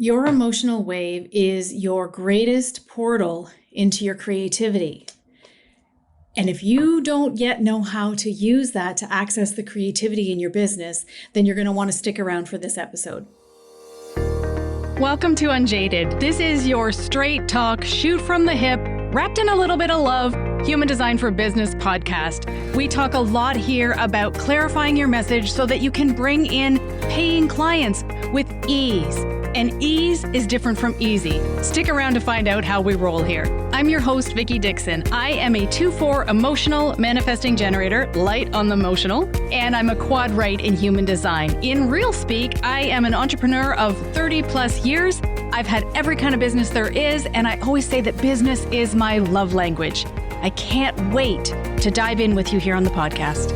Your emotional wave is your greatest portal into your creativity. And if you don't yet know how to use that to access the creativity in your business, then you're going to want to stick around for this episode. Welcome to Unjaded. This is your straight talk, shoot from the hip, wrapped in a little bit of love, human design for business podcast. We talk a lot here about clarifying your message so that you can bring in paying clients with ease. And ease is different from easy. Stick around to find out how we roll here. I'm your host, Vicki Dixon. I am a 2-4 emotional manifesting generator, light on the emotional, and I'm a quad right in human design. In real speak, I am an entrepreneur of 30 plus years. I've had every kind of business there is, and I always say that business is my love language. I can't wait to dive in with you here on the podcast.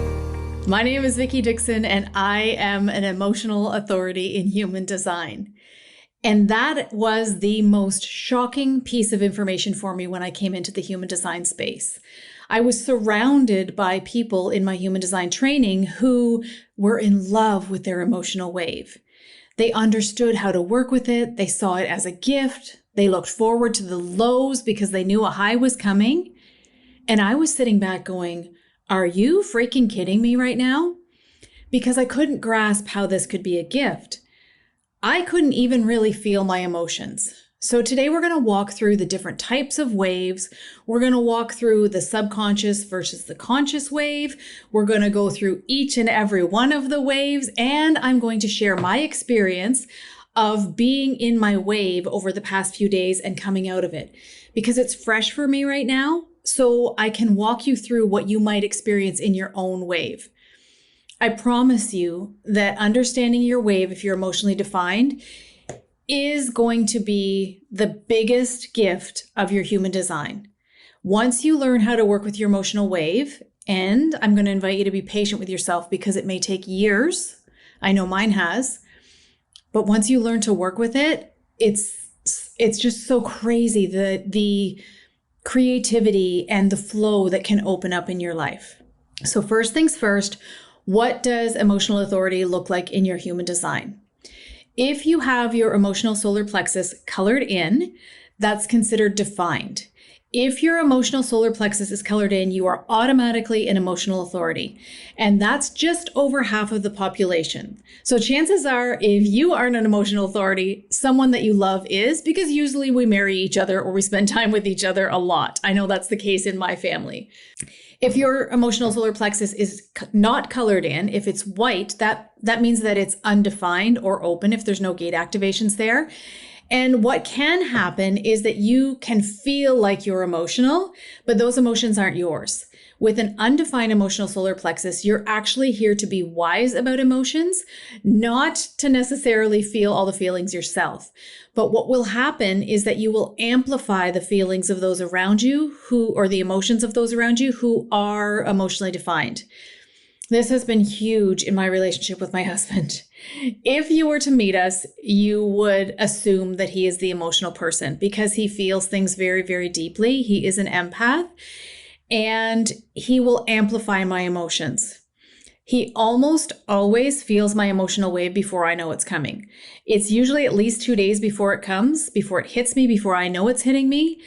My name is Vicki Dixon, and I am an emotional authority in human design. And that was the most shocking piece of information for me when I came into the human design space. I was surrounded by people in my human design training who were in love with their emotional wave. They understood how to work with it. They saw it as a gift. They looked forward to the lows because they knew a high was coming. And I was sitting back going, are you freaking kidding me right now? Because I couldn't grasp how this could be a gift. I couldn't even really feel my emotions. So today we're going to walk through the different types of waves. We're going to walk through the subconscious versus the conscious wave. We're going to go through each and every one of the waves, and I'm going to share my experience of being in my wave over the past few days and coming out of it, because it's fresh for me right now. So I can walk you through what you might experience in your own wave. I promise you that understanding your wave, if you're emotionally defined, is going to be the biggest gift of your human design. Once you learn how to work with your emotional wave, and I'm going to invite you to be patient with yourself because it may take years. I know mine has. But once you learn to work with it, it's just so crazy, the creativity and the flow that can open up in your life. So first things first, what does emotional authority look like in your human design? If you have your emotional solar plexus colored in, that's considered defined. If your emotional solar plexus is colored in, you are automatically an emotional authority. And that's just over half of the population. So chances are, if you aren't an emotional authority, someone that you love is, because usually we marry each other or we spend time with each other a lot. I know that's the case in my family. If your emotional solar plexus is not colored in, if it's white, that means that it's undefined or open if there's no gate activations there. And what can happen is that you can feel like you're emotional, but those emotions aren't yours. With an undefined emotional solar plexus, you're actually here to be wise about emotions, not to necessarily feel all the feelings yourself. But what will happen is that you will amplify the feelings of those around you or the emotions of those around you who are emotionally defined. This has been huge in my relationship with my husband. If you were to meet us, you would assume that he is the emotional person because he feels things very, very deeply. He is an empath and he will amplify my emotions. He almost always feels my emotional wave before I know it's coming. It's usually at least 2 days before it comes, before it hits me, before I know it's hitting me,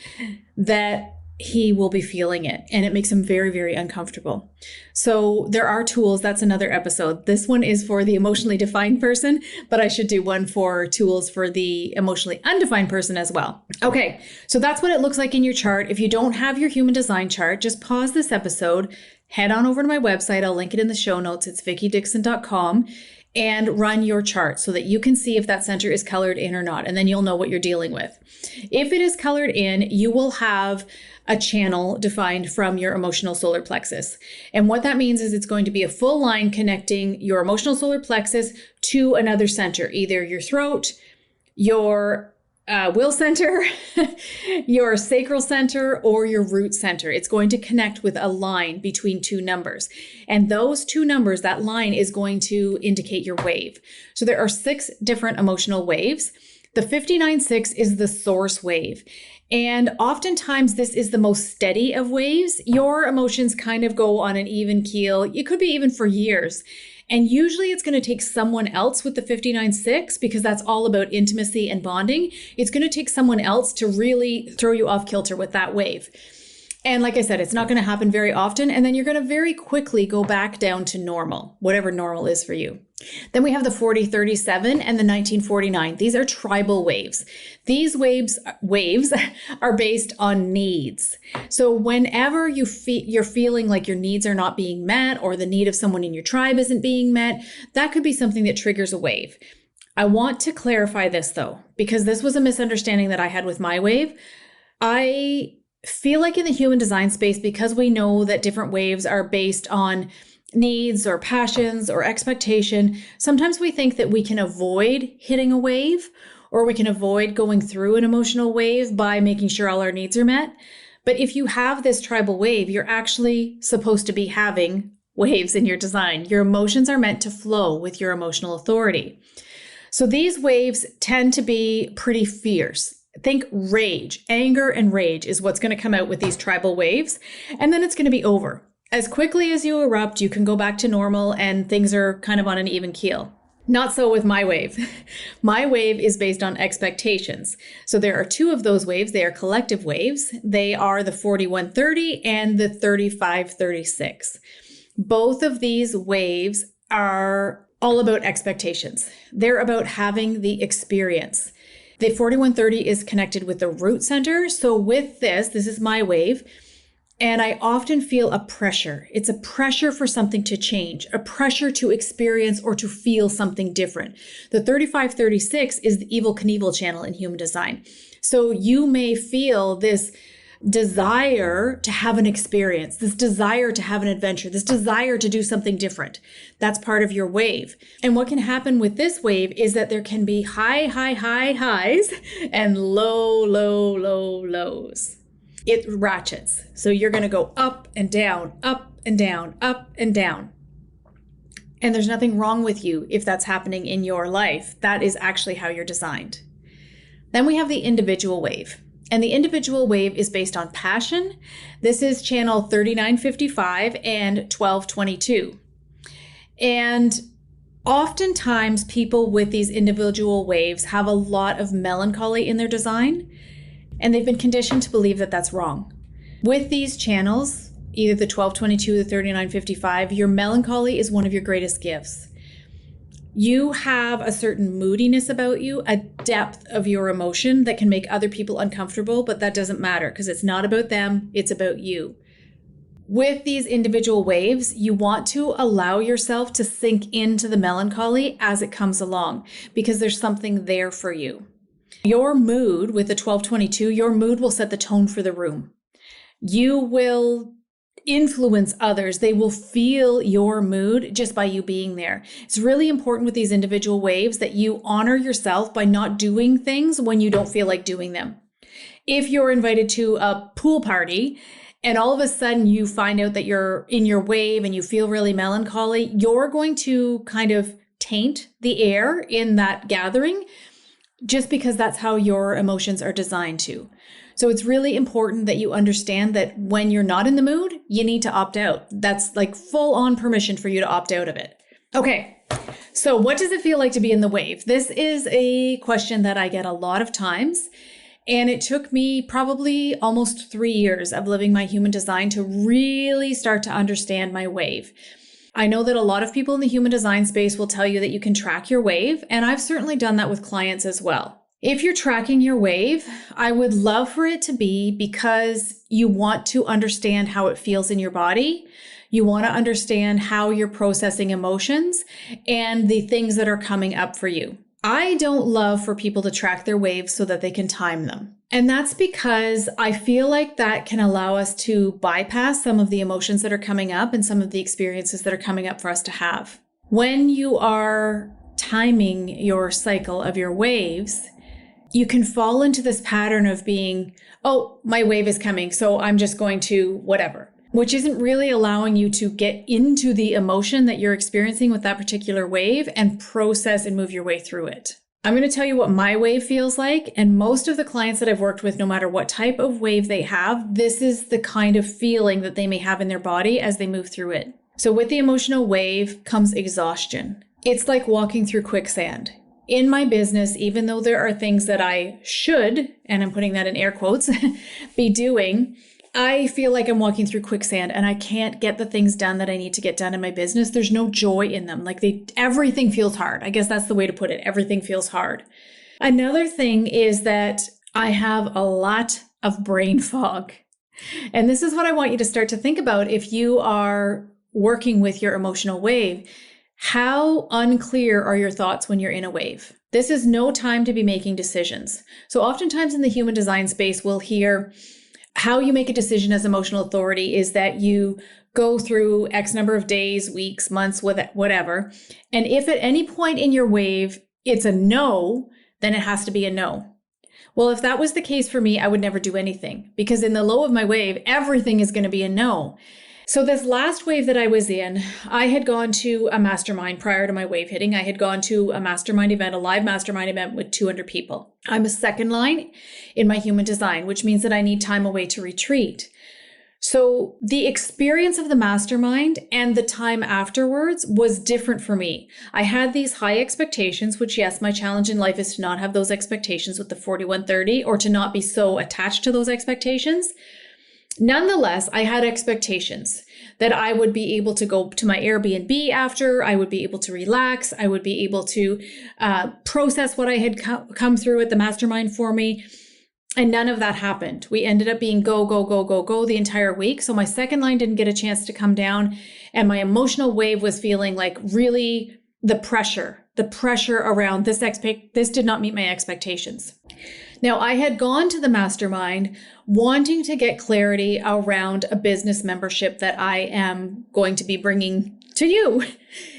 that he will be feeling it. And it makes him very, very uncomfortable. So there are tools. That's another episode. This one is for the emotionally defined person, but I should do one for tools for the emotionally undefined person as well. Okay, so that's what it looks like in your chart. If you don't have your human design chart, just pause this episode, head on over to my website. I'll link it in the show notes. It's vickidixon.com, and run your chart so that you can see if that center is colored in or not. And then you'll know what you're dealing with. If it is colored in, you will have a channel defined from your emotional solar plexus. And what that means is it's going to be a full line connecting your emotional solar plexus to another center, either your throat, your will center, your sacral center, or your root center. It's going to connect with a line between two numbers. And those two numbers, that line is going to indicate your wave. So there are 6 different emotional waves. The 59.6 is the source wave. And oftentimes this is the most steady of waves. Your emotions kind of go on an even keel. It could be even for years. And usually it's going to take someone else with the 59.6, because that's all about intimacy and bonding. It's going to take someone else to really throw you off kilter with that wave. And like I said, it's not going to happen very often. And then you're going to very quickly go back down to normal, whatever normal is for you. Then we have the 4037 and the 1949. These are tribal waves. These waves are based on needs. So whenever you're feeling like your needs are not being met, or the need of someone in your tribe isn't being met, that could be something that triggers a wave. I want to clarify this though, because this was a misunderstanding that I had with my wave. I feel like in the human design space, because we know that different waves are based on needs or passions or expectation, sometimes we think that we can avoid hitting a wave, or we can avoid going through an emotional wave by making sure all our needs are met. But if you have this tribal wave, you're actually supposed to be having waves in your design. Your emotions are meant to flow with your emotional authority. So these waves tend to be pretty fierce. Think rage, anger and rage is what's going to come out with these tribal waves. And then it's going to be over. As quickly as you erupt, you can go back to normal and things are kind of on an even keel. Not so with my wave. My wave is based on expectations. So there are two of those waves. They are collective waves. They are the 4130 and the 3536. Both of these waves are all about expectations. They're about having the experience. The 4130 is connected with the root center. So with this is my wave. And I often feel a pressure. It's a pressure for something to change, a pressure to experience or to feel something different. The 3536 is the Evel Knievel channel in human design. So you may feel this desire to have an experience, this desire to have an adventure, this desire to do something different. That's part of your wave. And what can happen with this wave is that there can be high highs and low lows. It ratchets. So you're going to go up and down, up and down, up and down. And there's nothing wrong with you if that's happening in your life. That is actually how you're designed. Then we have the individual wave. And the individual wave is based on passion. This is channel 3955 and 1222. And oftentimes people with these individual waves have a lot of melancholy in their design, and they've been conditioned to believe that that's wrong. With these channels, either the 1222 or the 3955, your melancholy is one of your greatest gifts. You have a certain moodiness about you, a depth of your emotion that can make other people uncomfortable, but that doesn't matter because it's not about them, it's about you. With these individual waves, you want to allow yourself to sink into the melancholy as it comes along because there's something there for you. Your mood with the 1222, your mood will set the tone for the room. You will influence others. They will feel your mood just by you being there. It's really important with these individual waves that you honor yourself by not doing things when you don't feel like doing them. If you're invited to a pool party and all of a sudden you find out that you're in your wave and you feel really melancholy, you're going to kind of taint the air in that gathering just because that's how your emotions are designed to. So it's really important that you understand that when you're not in the mood, you need to opt out. That's like full on permission for you to opt out of it. Okay, so what does it feel like to be in the wave? This is a question that I get a lot of times. And it took me probably almost 3 years of living my human design to really start to understand my wave. I know that a lot of people in the human design space will tell you that you can track your wave, and I've certainly done that with clients as well. If you're tracking your wave, I would love for it to be because you want to understand how it feels in your body. You want to understand how you're processing emotions and the things that are coming up for you. I don't love for people to track their waves so that they can time them. And that's because I feel like that can allow us to bypass some of the emotions that are coming up and some of the experiences that are coming up for us to have. When you are timing your cycle of your waves, you can fall into this pattern of being, oh, my wave is coming, so I'm just going to whatever, which isn't really allowing you to get into the emotion that you're experiencing with that particular wave and process and move your way through it. I'm going to tell you what my wave feels like, and most of the clients that I've worked with, no matter what type of wave they have, this is the kind of feeling that they may have in their body as they move through it. So with the emotional wave comes exhaustion. It's like walking through quicksand. In my business, even though there are things that I should, and I'm putting that in air quotes, be doing, I feel like I'm walking through quicksand and I can't get the things done that I need to get done in my business. There's no joy in them. Like everything feels hard. I guess that's the way to put it. Everything feels hard. Another thing is that I have a lot of brain fog. And this is what I want you to start to think about if you are working with your emotional wave. How unclear are your thoughts when you're in a wave? This is no time to be making decisions. So oftentimes in the human design space, we'll hear how you make a decision as emotional authority is that you go through X number of days, weeks, months, whatever. And if at any point in your wave, it's a no, then it has to be a no. Well, if that was the case for me, I would never do anything because in the low of my wave, everything is going to be a no. So this last wave that I was in, I had gone to a mastermind prior to my wave hitting. I had gone to a mastermind event, a live mastermind event with 200 people. I'm a second line in my human design, which means that I need time away to retreat. So the experience of the mastermind and the time afterwards was different for me. I had these high expectations, which yes, my challenge in life is to not have those expectations with the 4130 or to not be so attached to those expectations. Nonetheless, I had expectations that I would be able to go to my Airbnb after, I would be able to relax, I would be able to process what I had come through at the mastermind for me. And none of that happened. We ended up being go, go, go, go, go the entire week. So my second line didn't get a chance to come down. And my emotional wave was feeling like really the pressure around this did not meet my expectations. Now, I had gone to the mastermind wanting to get clarity around a business membership that I am going to be bringing to you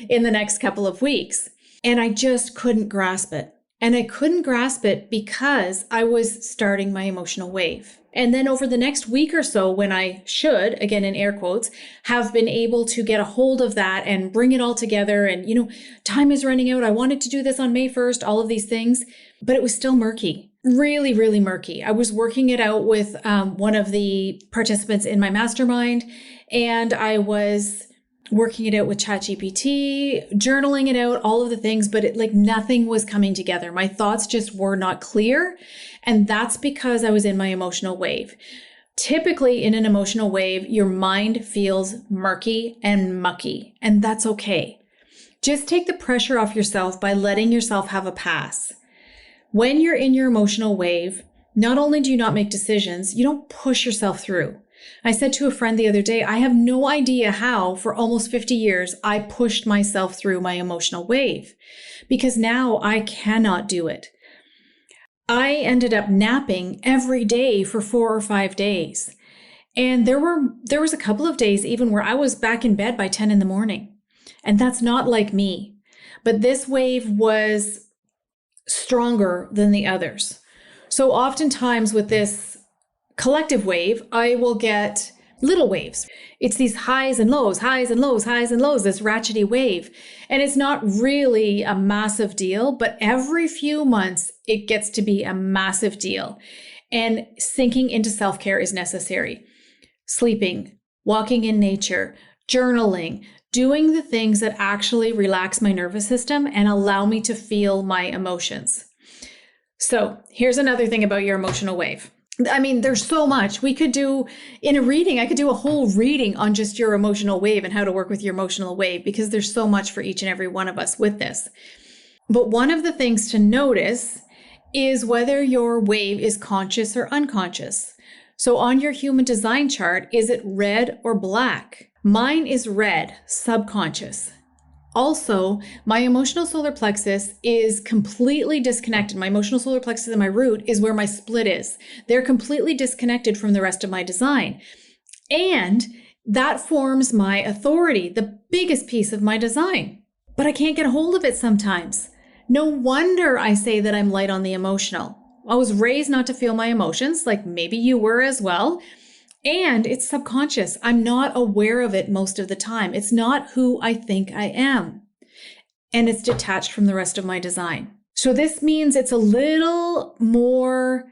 in the next couple of weeks. And I just couldn't grasp it. And I couldn't grasp it because I was starting my emotional wave. And then over the next week or so, when I should, again in air quotes, have been able to get a hold of that and bring it all together. And, time is running out. I wanted to do this on May 1st, all of these things, but it was still murky. Really, really murky. I was working it out with one of the participants in my mastermind, and I was working it out with ChatGPT, journaling it out, all of the things, but nothing was coming together. My thoughts just were not clear. And that's because I was in my emotional wave. Typically in an emotional wave, your mind feels murky and mucky, and that's okay. Just take the pressure off yourself by letting yourself have a pass. When you're in your emotional wave, not only do you not make decisions, you don't push yourself through. I said to a friend the other day, I have no idea how for almost 50 years I pushed myself through my emotional wave because now I cannot do it. I ended up napping every day for 4 or 5 days. And there was a couple of days even where I was back in bed by 10 in the morning. And that's not like me. But this wave was stronger than the others. So oftentimes with this collective wave, I will get little waves. It's these highs and lows, highs and lows, highs and lows, this ratchety wave. And it's not really a massive deal, but every few months it gets to be a massive deal. And sinking into self-care is necessary. Sleeping, walking in nature, journaling, doing the things that actually relax my nervous system and allow me to feel my emotions. So here's another thing about your emotional wave. I mean, there's so much we could do in a reading. I could do a whole reading on just your emotional wave and how to work with your emotional wave because there's so much for each and every one of us with this. But one of the things to notice is whether your wave is conscious or unconscious. So on your human design chart, is it red or black? Mine is red, subconscious. Also, my emotional solar plexus is completely disconnected. My emotional solar plexus and my root is where my split is. They're completely disconnected from the rest of my design. And that forms my authority, the biggest piece of my design. But I can't get a hold of it sometimes. No wonder I say that I'm light on the emotional. I was raised not to feel my emotions, like maybe you were as well. And it's subconscious. I'm not aware of it most of the time. It's not who I think I am. And it's detached from the rest of my design. So this means it's a little more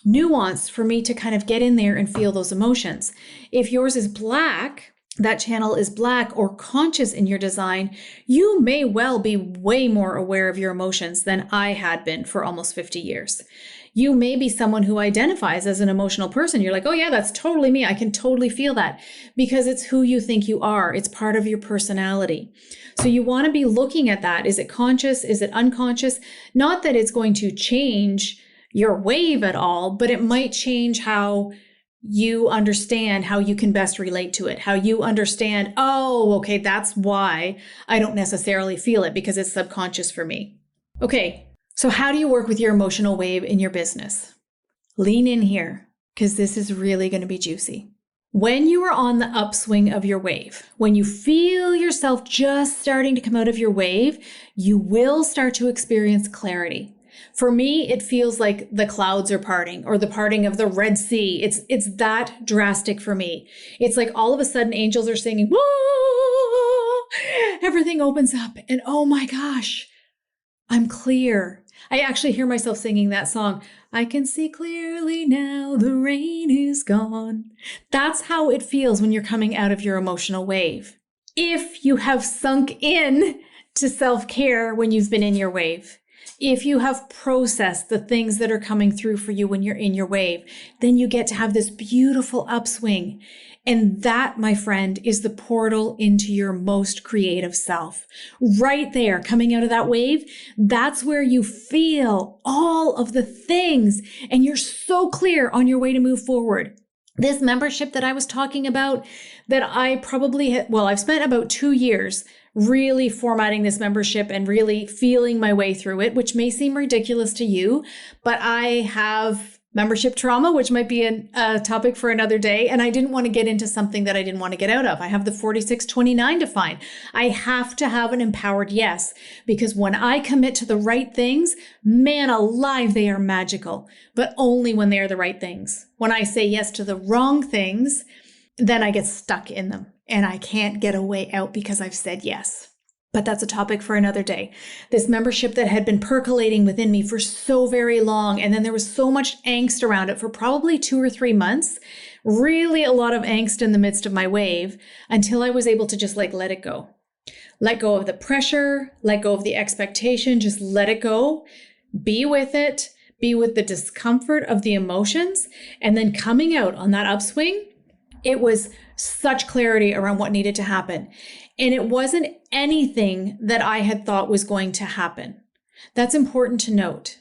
nuanced for me to kind of get in there and feel those emotions. If yours is black, that channel is black or conscious in your design, you may well be way more aware of your emotions than I had been for almost 50 years. You may be someone who identifies as an emotional person. You're like, oh yeah, that's totally me. I can totally feel that because it's who you think you are. It's part of your personality. So you want to be looking at that. Is it conscious? Is it unconscious? Not that it's going to change your wave at all, but it might change how you understand how you can best relate to it, how you understand, oh, okay, that's why I don't necessarily feel it because it's subconscious for me. Okay, so how do you work with your emotional wave in your business? Lean in here because this is really going to be juicy. When you are on the upswing of your wave, when you feel yourself just starting to come out of your wave, you will start to experience clarity. For me, it feels like the clouds are parting or the parting of the Red Sea. It's that drastic for me. It's like all of a sudden angels are singing, whoa, everything opens up and oh my gosh, I'm clear. I actually hear myself singing that song. I can see clearly now, the rain is gone. That's how it feels when you're coming out of your emotional wave. If you have sunk in to self-care when you've been in your wave, if you have processed the things that are coming through for you when you're in your wave, then you get to have this beautiful upswing. And that, my friend, is the portal into your most creative self. Right there, coming out of that wave, that's where you feel all of the things and you're so clear on your way to move forward. This membership that I was talking about that I probably I've spent about 2 years really formatting this membership and really feeling my way through it, which may seem ridiculous to you, but I have membership trauma, which might be a topic for another day. And I didn't want to get into something that I didn't want to get out of. I have the 4629 defined. I have to have an empowered yes, because when I commit to the right things, man alive, they are magical, but only when they are the right things. When I say yes to the wrong things, then I get stuck in them and I can't get a way out because I've said yes. But that's a topic for another day. This membership that had been percolating within me for so very long, and then there was so much angst around it for probably 2 or 3 months, really a lot of angst in the midst of my wave, until I was able to just let it go. Let go of the pressure, let go of the expectation, just let it go, be with it, be with the discomfort of the emotions, and then coming out on that upswing, it was such clarity around what needed to happen. And it wasn't anything that I had thought was going to happen. That's important to note.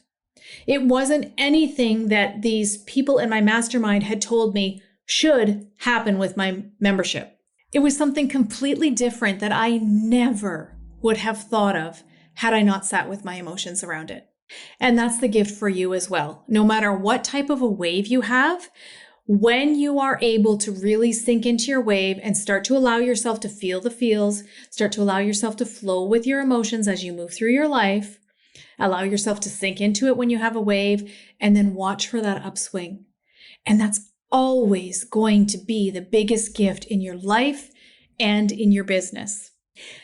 It wasn't anything that these people in my mastermind had told me should happen with my membership. It was something completely different that I never would have thought of had I not sat with my emotions around it. And that's the gift for you as well. No matter what type of a wave you have, when you are able to really sink into your wave and start to allow yourself to feel the feels, start to allow yourself to flow with your emotions as you move through your life, allow yourself to sink into it when you have a wave, and then watch for that upswing. And that's always going to be the biggest gift in your life and in your business.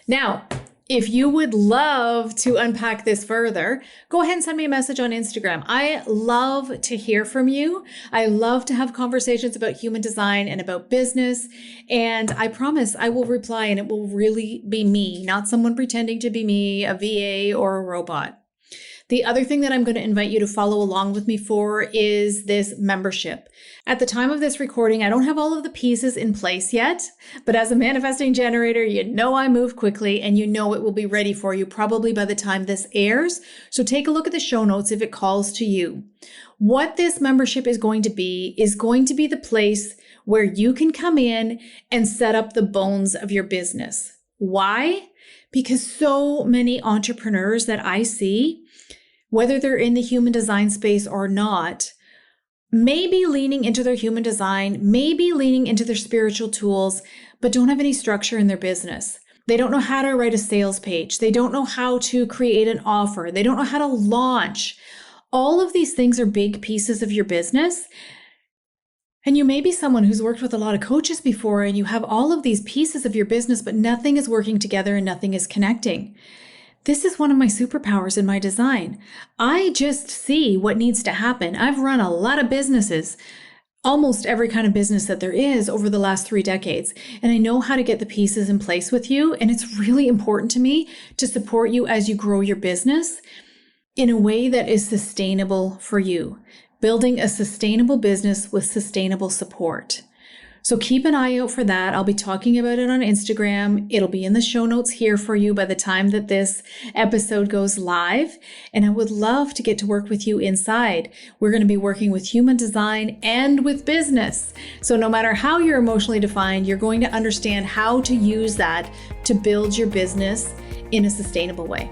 Now, if you would love to unpack this further, go ahead and send me a message on Instagram. I love to hear from you. I love to have conversations about human design and about business. And I promise I will reply and it will really be me, not someone pretending to be me, a VA or a robot. The other thing that I'm going to invite you to follow along with me for is this membership. At the time of this recording, I don't have all of the pieces in place yet, but as a manifesting generator, you know I move quickly and you know it will be ready for you probably by the time this airs. So take a look at the show notes if it calls to you. What this membership is going to be the place where you can come in and set up the bones of your business. Why? Because so many entrepreneurs that I see, whether they're in the human design space or not, maybe leaning into their human design, maybe leaning into their spiritual tools, but don't have any structure in their business. They don't know how to write a sales page. They don't know how to create an offer. They don't know how to launch. All of these things are big pieces of your business. And you may be someone who's worked with a lot of coaches before and you have all of these pieces of your business, but nothing is working together and nothing is connecting. This is one of my superpowers in my design. I just see what needs to happen. I've run a lot of businesses almost every kind of business that there is over the last 3 decades. And I know how to get the pieces in place with you. And it's really important to me to support you as you grow your business in a way that is sustainable for you, building a sustainable business with sustainable support. So keep an eye out for that. I'll be talking about it on Instagram. It'll be in the show notes here for you by the time that this episode goes live. And I would love to get to work with you inside. We're going to be working with human design and with business. So no matter how you're emotionally defined, you're going to understand how to use that to build your business in a sustainable way.